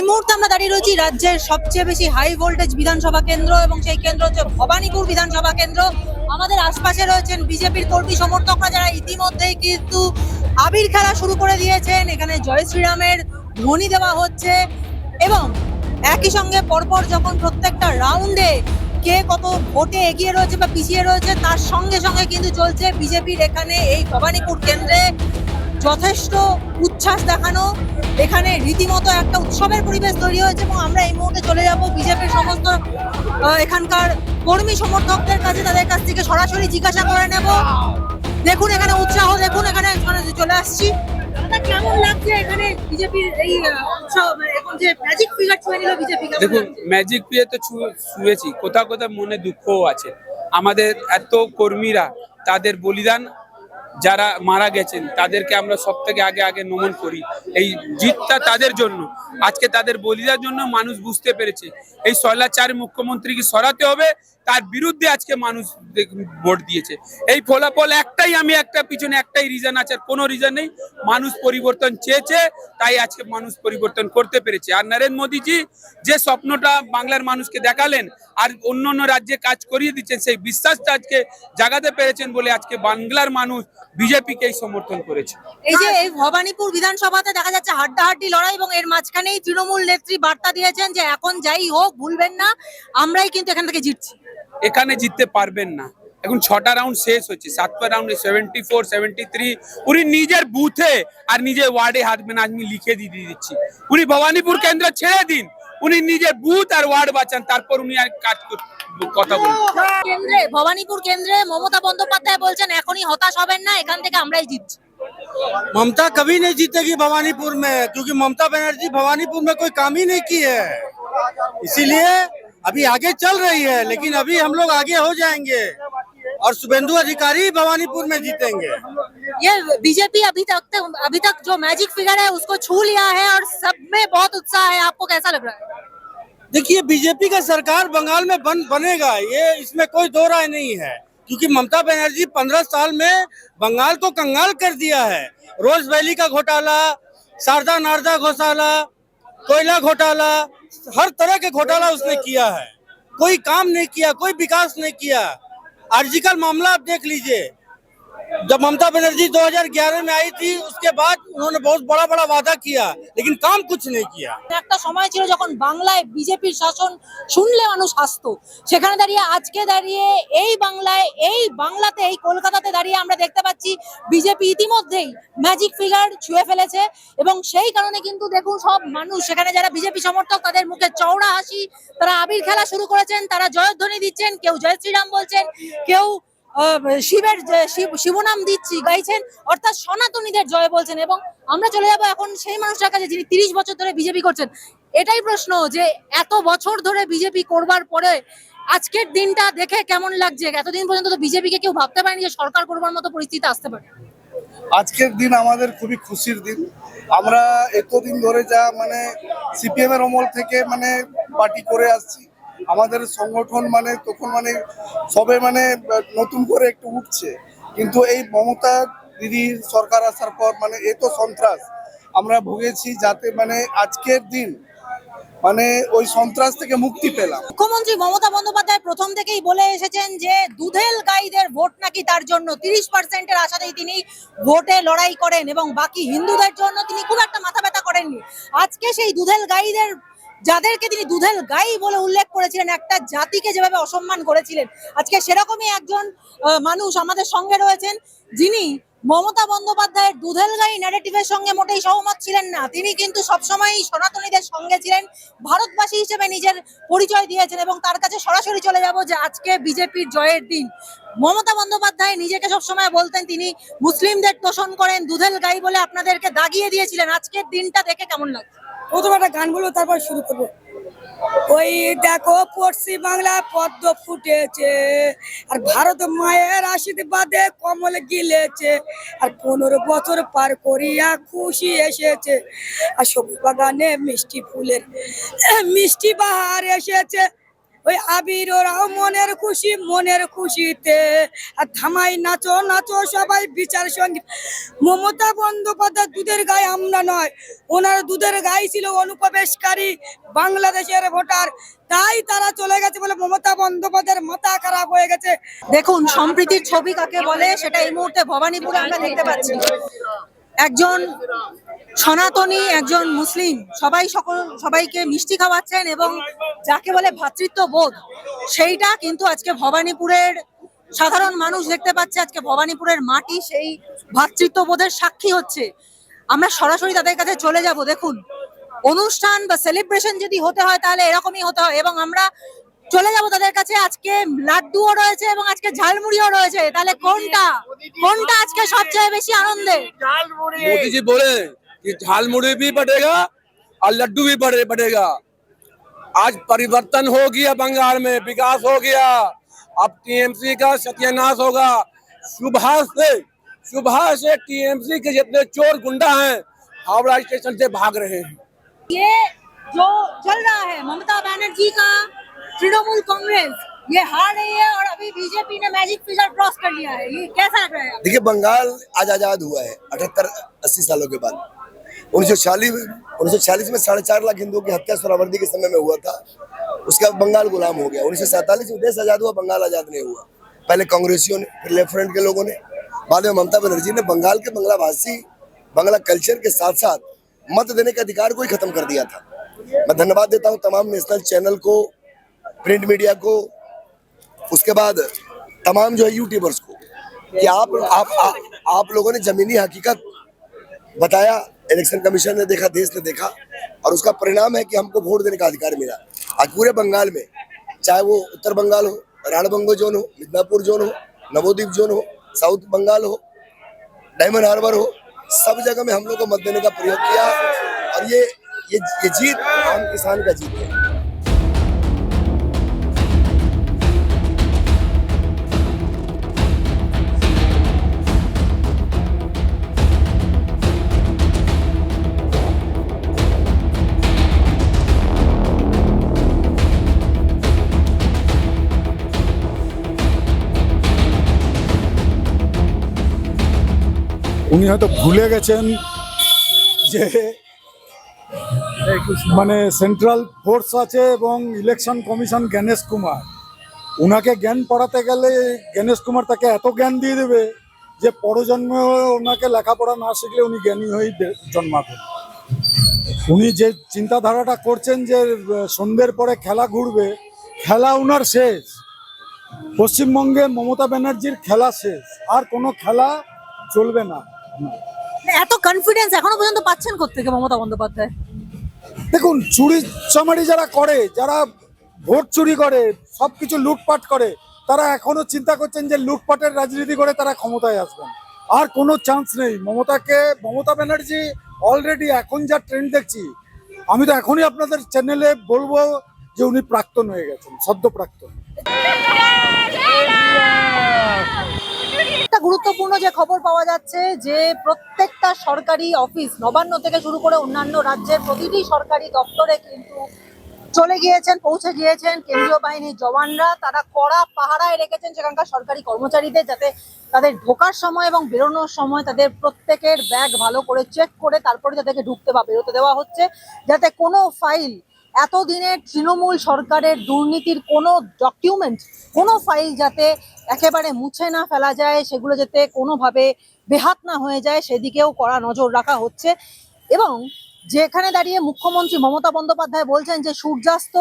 এই মুহূর্তে আমরা দাঁড়িয়ে রয়েছি রাজ্যের সবচেয়ে বেশি হাই ভোল্টেজ বিধানসভা কেন্দ্র এবং সেই কেন্দ্র হচ্ছে ভবানীপুর বিধানসভা কেন্দ্র। আমাদের আশপাশে রয়েছেন বিজেপির কর্মী সমর্থকরা, যারা ইতিমধ্যেই কিন্তু আবির খেলা শুরু করে দিয়েছেন। এখানে জয় শ্রীরামের ধ্বনি দেওয়া হচ্ছে এবং একই সঙ্গে পরপর যখন প্রত্যেকটা রাউন্ডে কে কত ভোটে এগিয়ে রয়েছে বা পিছিয়ে রয়েছে তার সঙ্গে সঙ্গে কিন্তু চলছে বিজেপির এখানে এই ভবানীপুর কেন্দ্রে যথেষ্ট উচ্ছ্বাস দেখানো। এখানে রীতিমতো একটা উৎসবের পরিবেশ তৈরি হয়েছে এবং আমরা এই মুহূর্তে চলে যাব বিজেপির সমস্ত এখানকার কর্মী সমর্থকদের কাছে, তাদের কাছ থেকে সরাসরি জিজ্ঞাসা করে নেব। দেখুন এখানে উৎসাহ, দেখুন এখানে চলে আসছি। কেমন লাগছে এখানে বিজেপির এই উৎসব, এখন যে ম্যাজিক ফিগার ছুঁয়ে নিল বিজেপি? দেখুন, ম্যাজিক ফিগার তো ছুঁয়েছি, কোথাও কোথাও মনে দুঃখও আছে। আমাদের এত কর্মীরা, তাদের বলিদান, যারা মারা গেছেন তাদেরকে আমরা সব থেকে আগে আগে নমন করি। এই জিতটা তাদের জন্য, আজকে তাদের বলিদানের জন্য মানুষ বুঝতে পেরেছে এই স্বৈরাচারী মুখ্যমন্ত্রীকে সরাতে হবে। তার বিরুদ্ধে আজকে মানুষ ভোট দিয়েছে। এই ফলাফল একটাই, আমি একটা পিছনে একটাই রিজন আছে, আর কোনো রিজন নেই। মানুষ পরিবর্তন চেয়েছে, তাই আজকে মানুষ পরিবর্তন করতে পেরেছে। আর নরেন্দ্র মোদীজি যে স্বপ্নটা বাংলার মানুষকে দেখালেন আর অন্য অন্য রাজ্যে কাজ করিয়ে দিচ্ছেন, সেই বিশ্বাসটা আজকে জাগাতে পেরেছেন বলে আজকে বাংলার মানুষ বিজেপিকেই সমর্থন করেছে। এই যে এই ভবানীপুর বিধানসভাতে দেখা যাচ্ছে হাড্ডাহাড্ডি লড়াই এবং এর মাঝখানেই তৃণমূল নেত্রী বার্তা দিয়েছেন যে এখন যাই হোক ভুলবেন না, আমরাই কিন্তু এখান থেকে জিতছি। এখানে জিততে পারবেন না। এখন 6টা রাউন্ড শেষ হচ্ছে, 7টা রাউন্ডে 74, 73 উনি নিজের বুথে আর নিজের ওয়ার্ডে হাঁটবেন। আমি লিখে দিয়ে দিচ্ছি, উনি ভবানীপুর কেন্দ্র ছেড়ে দিন, উনি নিজের বুথ আর ওয়ার্ড বাঁচান, তারপর উনি আর কাজ কথা বলুন। কেন্দ্রে ভবানীপুর কেন্দ্রে মমতা বন্দ্যোপাধ্যায় বলছেন এখনই হতাশ হবেন না, এখান থেকে আমরাই জিতছি। ममता कभी नहीं जीतेगी भवानीपुर में, क्योंकि ममता बनर्जी भवानीपुर में कोई काम ही नहीं की है। इसीलिए अभी आगे चल रही है, लेकिन अभी हम लोग आगे हो जाएंगे और शुभेंदु अधिकारी भवानीपुर में जीतेंगे। ये बीजेपी अभी तक जो मैजिक फिगर है उसको छू लिया है और सब में बहुत उत्साह है, आपको कैसा लग रहा है? देखिए, बीजेपी का सरकार बंगाल में बनेगा, ये इसमें कोई दो राय नहीं है, क्योंकि ममता बनर्जी 15 साल में बंगाल को कंगाल कर दिया है। रोज वैली का घोटाला, शारदा नारदा घोटाला, कोयला घोटाला, हर तरह के घोटाला उसने किया है। कोई काम नहीं किया, कोई विकास नहीं किया। आर्जिकल मामला आप देख लीजिए, जब ममता बनर्जी 2011 में आई थी, उसके बाद उन्होंने बहुत बड़ा बड़ा वादा किया, लेकिन काम कुछ नहीं किया। একটা সময় ছিল যখন বাংলায় বিজেপির শাসন শুনলে মানুষ হাসতো, সেখানে দাঁড়িয়ে আজকে দাঁড়িয়ে এই বাংলায়, এই বাংলাতে, এই কলকাতাতে দাঁড়িয়ে আমরা দেখতে পাচ্ছি বিজেপি ইতিমধ্যেই ম্যাজিক ফিগার ছুঁয়ে ফেলেছে এবং সেই কারণে কিন্তু দেখুন সব মানুষ সেখানে যারা বিজেপি সমর্থক তাদের মুখে চওড়া হাসি, তারা আবির খেলা শুরু করেছেন, তারা জয়ধ্বনি দিচ্ছেন, কেউ জয় শ্রীরাম বলছেন, কেউ শিবের শিবনাম দিচ্ছি গাইছেন, অর্থাৎ সনাতনীদের জয় বলছেন। এবং আমরা চলে যাব এখন সেই মানুষটার কাছে যিনি 30 বছর ধরে বিজেপি করছেন। এটাই প্রশ্ন যে এত বছর ধরে বিজেপি করবার পরে আজকের দিনটা দেখে কেমন লাগছে? এতদিন পর্যন্ত তো বিজেপিকে কেউ ভাবতে পারেনি যে সরকার করবার মতো পরিস্থিতি আসতে পারে। আজকের দিন আমাদের খুবই খুশির দিন। আমরা এতদিন ধরে যা সিপিএম এর অমল থেকে পার্টি করে আসছি, আমাদের সংগঠন তখন সবে নতুন করে একটু উঠছে, কিন্তু এই মমতা দিদির সরকার আসার পর এত সন্ত্রাস আমরা ভুগেছি, যাতে আজকের দিন ওই সন্ত্রাস থেকে মুক্তি পেলাম। মুখ্যমন্ত্রী মমতা বন্দ্যোপাধ্যায় প্রথম থেকেই বলে এসেছেন যে দুধেল গাইদের ভোট নাকি তার জন্য, 30%-এর আশাতেই তিনি ভোটে লড়াই করেন এবং বাকি হিন্দুদের জন্য তিনি খুব একটা মাথা ব্যথা করেননি। আজকে সেই দুধেল গাইদের, যাদেরকে তিনি দুধেল গাই বলে উল্লেখ করেছিলেন, একটা জাতিকে যেভাবে অসম্মান করেছিলেন, আজকে সেরকমই একজন মানুষ আমাদের সঙ্গে রয়েছেন যিনি মমতা বন্দ্যোপাধ্যায়ের দুধেল গাই ন্যারেটিভের সঙ্গে মোটেই সহমত ছিলেন না। তিনি কিন্তু সবসময় সনাতনীদের সঙ্গে ছিলেন, ভারতবাসী হিসেবে নিজের পরিচয় দিয়েছেন এবং তার কাছে সরাসরি চলে যাব যে আজকে বিজেপির জয়ের দিন। মমতা বন্দ্যোপাধ্যায় নিজেকে সবসময় বলতেন তিনি মুসলিমদের তোষণ করেন, দুধেল গাই বলে আপনাদেরকে দাগিয়ে দিয়েছিলেন। আজকের দিনটা দেখে কেমন লাগছে? প্রথমে একটা গান বলবো, তারপর শুরু করবো। ওই দেখো পশ্চিম বাংলা পদ্ম ফুটেছে, আর ভারত মায়ের আশীর্বাদে কমল গিলেছে, আর 15 বছর পার করিয়া খুশি এসেছে, আর সবুজ বাগানে মিষ্টি ফুলের মিষ্টি বাহার এসেছে। ওই আবির ওরাও মনের খুশিতে আর থামাই নাচো নাচো সবাই বিচার সঙ্গীত। মমতা বন্দ্যোপাধ্যায় দুধের গায়ে আমরা নয়, ওনার দুধের গায়ে ছিল অনুপ্রবেশকারী বাংলাদেশের ভোটার, তাই তারা চলে গেছে বলে মমতা বন্দ্যোপাধ্যায়ের মাথা খারাপ হয়ে গেছে। দেখুন সম্প্রীতির ছবি কাকে বলে সেটা এই মুহূর্তে ভবানীপুরে আমরা দেখতে পাচ্ছি। একজন সনাতনী, একজন মুসলিম, সবাইকে মিষ্টি খাওয়াচ্ছেন এবং যাকে বলে ভ্রাতৃত্ববোধ, সেইটা কিন্তু আজকে ভবানীপুরের সাধারণ মানুষ দেখতে পাচ্ছে। আজকে ভবানীপুরের মাটি সেই ভ্রাতৃত্ববোধের সাক্ষী হচ্ছে। আমরা সরাসরি তাদের কাছে চলে যাব। দেখুন, অনুষ্ঠান বা সেলিব্রেশন যদি হতে হয় তাহলে এরকমই হতে হয়, এবং আমরা চলে যাব তাদের কাছে। আজকে লাড্ডুও রয়েছে এবং আজকে ঝালমুড়িও রয়েছে, তাহলে কোনটা আজকে সবচেয়ে বেশি আনন্দের? मोदी जी बोले कि झालमुड़ी भी बढ़ेगा और लड्डू भी बढ़ेगा। आज परिवर्तन हो गया, बंगाल में विकास हो गया। अब टीएमसी का सत्यानाश होगा। सुबह से टीएमसी के जितने चोर गुंडा हैं हावड़ा स्टेशन से भाग रहे हैं। ये जो चल रहा है ममता बनर्जी का तृणमूल कांग्रेस, ये हार रही है और अभी बीजेपी ने मैजिक फिगर क्रॉस कर लिया है, ये कैसा लग रहा है? देखिए, बंगाल आज आजाद हुआ है 78-80 सालों के बाद। 1946 में 4.5 लाख हिंदुओं की हत्या सोहरावर्दी के समय में हुआ था। उसके बाद बंगाल गुलाम हो गया। 1947 में देश आजाद हुआ, बंगाल आजाद नहीं हुआ। पहले कांग्रेसियों ने, फिर लेफ्ट फ्रंट के लोगों ने, बाद में ममता बनर्जी ने बंगाल के बांग्ला भाषी, बांग्ला कल्चर के साथ साथ मत देने के अधिकार को ही खत्म कर दिया था। मैं धन्यवाद देता हूँ तमाम नेशनल चैनल को, प्रिंट मीडिया को, उसके बाद तमाम जो है यूट्यूबर्स को, कि आप लोगों ने जमीनी हकीकत बताया। इलेक्शन कमीशन ने देखा, देश ने देखा, और उसका परिणाम है कि हमको वोट देने का अधिकार मिला। आज पूरे बंगाल में, चाहे वो उत्तर बंगाल हो, राणबंगो जोन हो, मिदनापुर जोन हो, नवोदीप जोन हो, साउथ बंगाल हो, डायमंड हार्बर हो, सब जगह में हम लोग को मत देने का प्रयोग किया। और ये जीत आम किसान का जीत है। উনি হয়তো ভুলে গেছেন যে মানে সেন্ট্রাল ফোর্স আছে এবং ইলেকশন কমিশন জ্ঞানেশ কুমার, ওনাকে জ্ঞান পড়াতে গেলে জ্ঞানেশ কুমার তাকে এত জ্ঞান দিয়ে দেবে যে পরজন্মে ওনাকে লেখাপড়া না শিখলে উনি জ্ঞানী হয়েই জন্মাবেন। উনি যে চিন্তাধারাটা করছেন যে সন্ধ্যের পরে খেলা ঘুরবে, খেলা ওনার শেষ। পশ্চিমবঙ্গে মমতা ব্যানার্জির খেলা শেষ, আর কোনো খেলা চলবে না। এত কনফিডেন্স এখনো পর্যন্ত পাচ্ছেন কোত্থেকে মমতা বন্দ্যোপাধ্যায়? দেখুন, চুরি চামারি যারা করে, যারা ভোট চুরি করে, সবকিছু লুটপাট করে, তারা এখনো চিন্তা করছেন যে লুটপাটের রাজনীতি করে তারা ক্ষমতায় আসবেন। আর কোনো চান্স নেই মমতা ব্যানার্জি অলরেডি এখন যা ট্রেন্ড দেখছি, আমি তো এখনই আপনাদের চ্যানেলে বলবো যে উনি প্রাক্তন হয়ে গেছেন, সদ্য প্রাক্তন। একটা গুরুত্বপূর্ণ যে খবর পাওয়া যাচ্ছে যে প্রত্যেকটা সরকারি অফিস, নবান্ন থেকে শুরু করে অন্যান্য রাজ্যের প্রতিটি সরকারি দপ্তরে কিন্তু পৌঁছে গিয়েছেন কেন্দ্রীয় বাহিনীর জওয়ানরা। তারা কড়া পাহারায় রেখেছেন সেখানকার সরকারি কর্মচারীদের, যাতে তাদের ঢোকার সময় এবং বেরোনোর সময় তাদের প্রত্যেকের ব্যাগ ভালো করে চেক করে তারপরে তাদেরকে ঢুকতে বা বেরোতে দেওয়া হচ্ছে, যাতে কোনো ফাইল, এতদিনের তৃণমূল সরকারের দুর্নীতির কোনো ডকুমেন্ট, কোনো ফাইল যাতে একেবারে মুছে না ফেলা যায়, সেগুলো যাতে কোনোভাবে বেহাত না হয়ে যায়, সেদিকেও কড়া নজর রাখা হচ্ছে। এবং যেখানে দাঁড়িয়ে মুখ্যমন্ত্রী মমতা বন্দ্যোপাধ্যায় বলছেন যে সূর্যাস্ত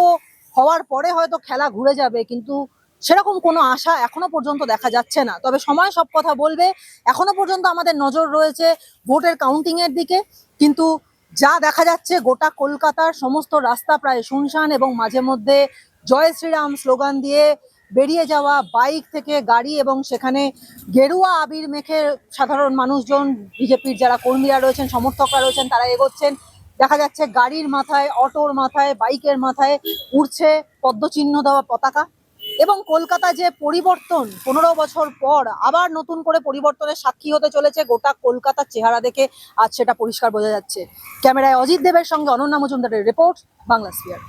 হওয়ার পরে হয়তো খেলা ঘুরে যাবে, কিন্তু সেরকম কোনো আশা এখনো পর্যন্ত দেখা যাচ্ছে না। তবে সময় সব কথা বলবে। এখনো পর্যন্ত আমাদের নজর রয়েছে ভোটের কাউন্টিং এর দিকে, কিন্তু যা দেখা যাচ্ছে গোটা কলকাতার সমস্ত রাস্তা প্রায় শুনশান, এবং মাঝে মধ্যে জয় শ্রীরাম স্লোগান দিয়ে বেরিয়ে যাওয়া বাইক থেকে গাড়ি, এবং সেখানে গেরুয়া আবির মেখে সাধারণ মানুষজন, বিজেপির যারা কর্মীরা রয়েছেন, সমর্থকরা রয়েছেন, তারা এগোচ্ছেন। দেখা যাচ্ছে গাড়ির মাথায়, অটোর মাথায়, বাইকের মাথায় উড়ছে পদ্মচিহ্ন দেওয়া পতাকা। এবং কলকাতা যে পরিবর্তন, 15 বছর পর আবার নতুন করে পরিবর্তনের সাক্ষী হতে চলেছে, গোটা কলকাতার চেহারা দেখে আজ সেটা পরিষ্কার বোঝা যাচ্ছে। ক্যামেরায় অজিত দেবের সঙ্গে অনন্যা মজুমদারের রিপোর্ট, বাংলা স্পিয়ার।